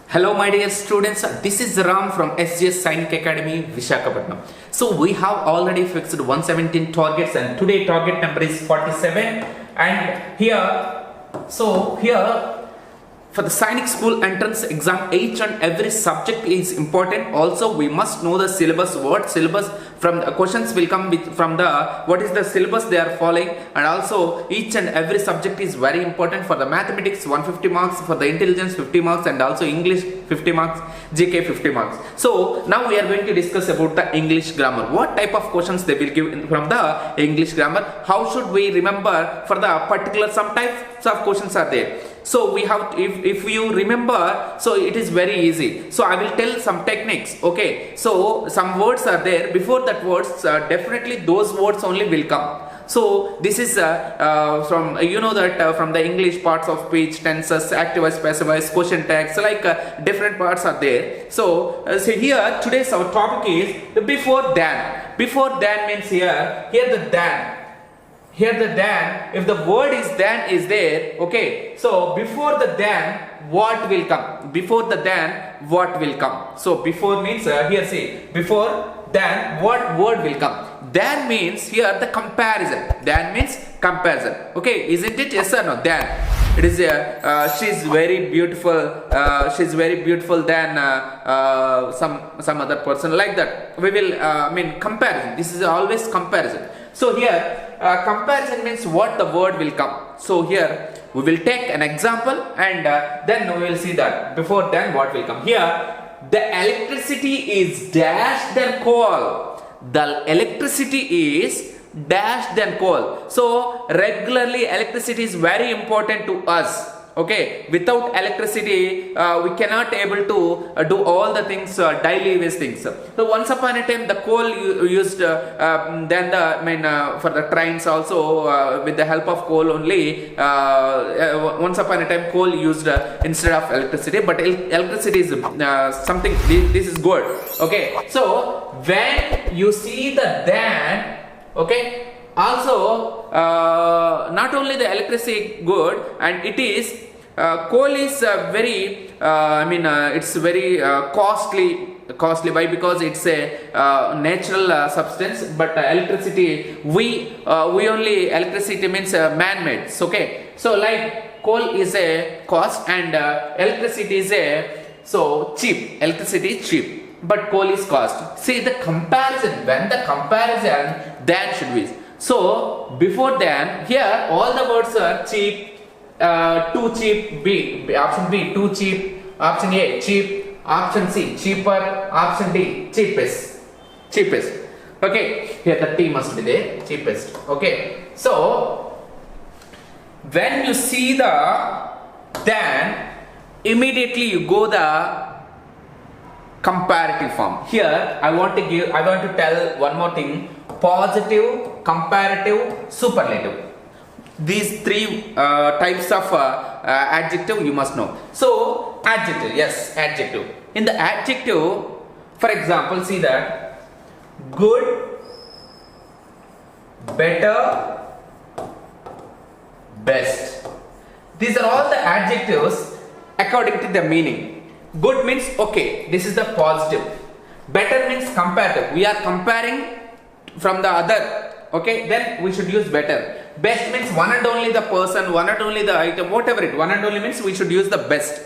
Hello my dear students, this is Ram from SGS Science Academy, Visakhapatnam. So we have already fixed 117 targets and today target number is 47 and here for the Science School entrance exam, each and every subject is important. Also we must know the syllabus, what syllabus from the questions will come with from the what is the syllabus they are following, and also each and every subject is very important. For the mathematics 150 marks, for the intelligence 50 marks, and also English 50 marks, GK 50 marks. So now we are going to discuss about the English grammar. What type of questions they will give from the English grammar, how should we remember for the particular, some types of questions are there. So we have to, if you remember, so it is very easy. So I will tell some techniques. Okay, so some words are there. Before that words, definitely those words only will come. So this is from from the English parts of speech, tenses, active voice, passive voice, question tags, like different parts are there. So here today's our topic is before than. Before than means here the than. Here the than, if the word is than is there, okay, so before the than, what will come? Before the than, what will come? So before means, here see, before than, what word will come? Than means here the comparison. Than means comparison. Okay, isn't it? Yes or no? Than. It is she's very beautiful. She's very beautiful than some other person, like that. We will comparison. This is always comparison. So here comparison means what the word will come. So here we will take an example and then we will see that before then what will come. Here the electricity is dash than coal. The electricity is dash than coal. So regularly electricity is very important to us. Okay, without electricity we cannot able to do all the things, daily waste things. So once upon a time the coal used, then the for the trains also with the help of coal only. Once upon a time coal used instead of electricity, but electricity is something. This is good. Okay, so when you see the then, okay, also not only the electricity good, and it is coal is very it's very costly. Why? Because it's a natural substance, but electricity we only, electricity means man-made. Okay, so like coal is a cost and electricity is a cheap. Electricity is cheap, but coal is cost. See the comparison, when the comparison then should be. So before then, here all the words are cheap, too cheap, B, option B, too cheap, option A, cheap, option C, cheaper, option D, cheapest. Okay, here the T must be there, cheapest. Okay, so when you see the then, immediately you go the comparative form. Here I want to tell one more thing: positive, comparative, superlative. These three types of adjective you must know. So adjective, yes, adjective. In the adjective, for example, see that good, better, best. These are all the adjectives according to the meaning. Good means okay, this is the positive. Better means comparative. We are comparing from the other. Okay, then we should use better. Best means one and only the person, one and only the item, whatever it. One and only means we should use the best.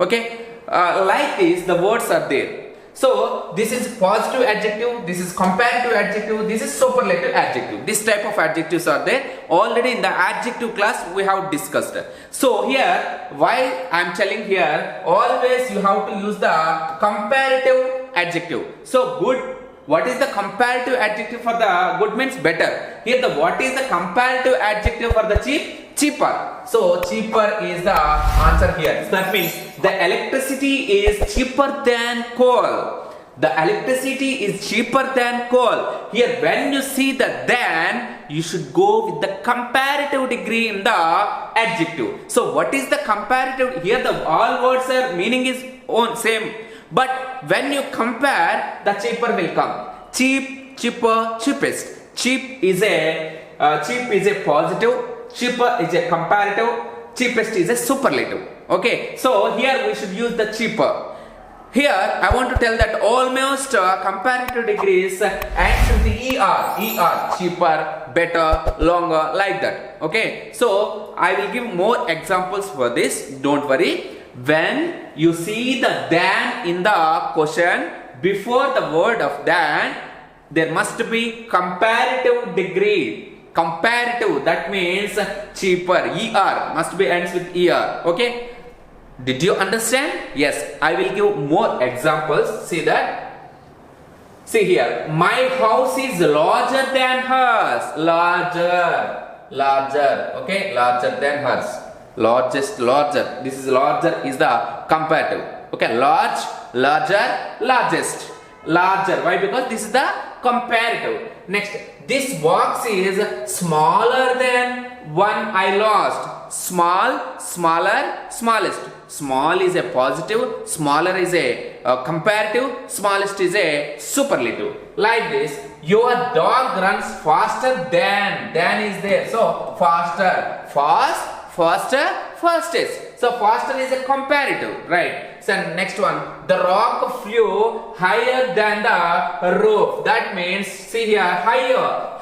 Okay, like this, the words are there. So this is positive adjective, this is comparative adjective, this is superlative adjective. This type of adjectives are there. Already in the adjective class we have discussed. So here, why I am telling here, always you have to use the comparative adjective. So good. What is the comparative adjective for the good means better. Here the what is the comparative adjective for the cheap? Cheaper. So cheaper is the answer here. So that means the electricity is cheaper than coal. The electricity is cheaper than coal. Here when you see the then, you should go with the comparative degree in the adjective. So what is the comparative? Here the all words are meaning is same. But when you compare, the cheaper will come. Cheap cheaper, cheapest. Cheap is a positive, cheaper is a comparative, cheapest is a superlative. Okay, so here we should use the cheaper. Here I want to tell that almost comparative degrees ends with the er, cheaper, better, longer, like that. Okay, so I will give more examples for this. Don't worry. When you see the than in the question, before the word of than, there must be comparative degree. Comparative, that means cheaper. Er must be ends with er. Okay. Did you understand? Yes, I will give more examples. See that? See here. My house is larger than hers. Larger. Okay, larger than hers. Largest, larger. This is larger is the comparative. Okay, large, larger, largest. Larger. Why? Because this is the comparative. Next, this box is smaller than one I lost. Small, smaller, smallest. Small is a positive, smaller is a comparative, smallest is a superlative. Like this, your dog runs faster than is there. So faster, faster, fastest. So faster is a comparative, right? So next one, the rock flew higher than the roof. That means, see here, higher,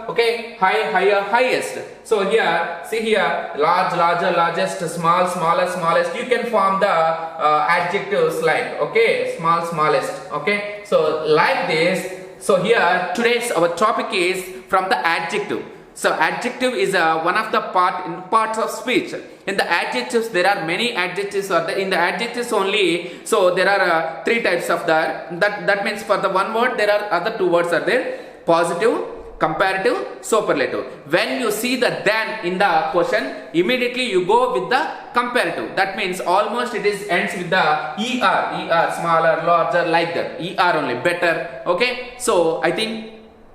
okay, higher, highest. So here, see here, large, larger, largest, small, smaller, smallest. You can form the adjectives like, okay, small, smallest, okay. So like this. So here, today's our topic is from the adjective. So adjective is one of the parts of speech. In the adjectives, there are many adjectives. In the adjectives only, so there are three types of that means for the one word there are other two words are there: positive, comparative, superlative. When you see the than in the question, immediately you go with the comparative. That means almost it is ends with the er, smaller, larger, like that. Er only, better. Okay. So I think,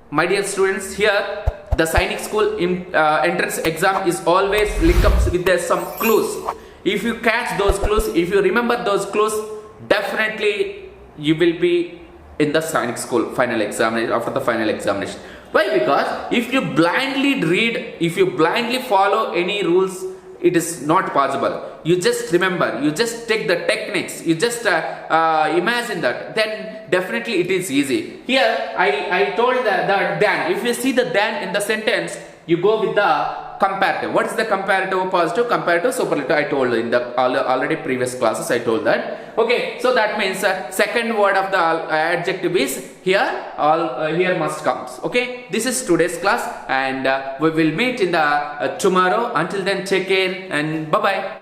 my dear students, here the Sainik School entrance exam is always linked up with some clues. If you catch those clues, if you remember those clues, definitely you will be in the Sainik School final examination, after the final examination. Why? Because if you blindly read, if you blindly follow any rules, it is not possible. You just remember, you just take the techniques, you just imagine that, then definitely it is easy. Here I told the than. If you see the than in the sentence, you go with the comparative. What is the comparative? Positive, comparative, superlative. I told in the already previous classes I told that. Okay, so that means second word of the adjective is here. Here must comes. Okay, this is today's class, and we will meet in the tomorrow. Until then, take care and bye bye.